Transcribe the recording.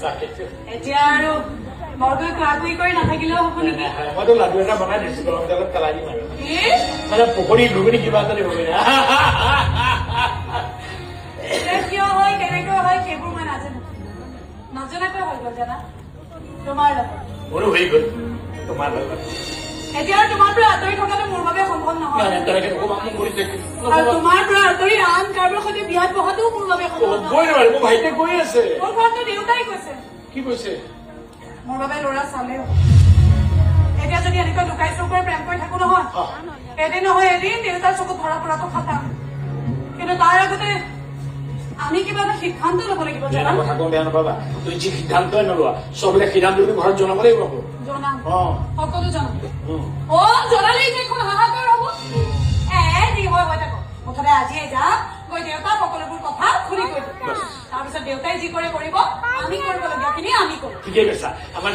এতিয়া আৰু মৰগৈ কাকুই কৰি নাথাকিলেও হ'ব নেকি মইতো লাডু এটা বনাই দিছো গৰম তেলত পেলাই দিম আৰু মানে পকৰি ঘুগুনি কিবা এটা দিব কিয় হয় কেনেকৈ হয় সেইবোৰ মই নাজানো নজনাকৈ হৈ গ'ল জানা তোমাৰ লগত মোৰো হৈ গ'ল তোমাৰ লগত এতিয়া তোমাৰ পৰা আঁতৰি থকাটো মোৰ বাবে সম্ভৱ নহয় আৰু তোমাৰ পৰা আঁতৰি আন কাৰোবাৰ সৈতে বিয়াত বহাটোও মোৰ বাবে সম্ভৱ নহয় মোৰ ভাইটিয়ে কৈ আছে মোৰ ঘৰতো দেউতাই কৈছে কি কৈছে মোৰ বাবে ল'ৰা চালেও এতিয়া যদি এনেকৈ লুকাই চুৰ কৰি প্ৰেম কৰি থাকো নহয় এদিন নহয় এদিন দেউতাৰ চকুত ধৰা পৰাটো খাটাম কিন্তু তাৰ আগতে আমি কিবা এটা সিদ্ধান্ত ল'ব লাগিব জানা কথা কওঁ বেয়া নাপাবা তুমি যি সিদ্ধান্তই নলোৱা চববিলাক সিদ্ধান্ত তুমি ঘৰত জনাব লাগিব আকৌ জনাম সকলো জনাম জনালেই যে এখন হাহাকাৰ হ'ব যি হয় হৈ থাকক মুঠতে আজিয়ে যাম গৈ দেউতাক সকলোবোৰ কথা খুলি কৈ দিম তাৰপিছত দেউতাই যি কৰে কৰিব আমি কৰিবলগীয়াখিনি আমি কৰিম ঠিকেই কৈছা আমাৰ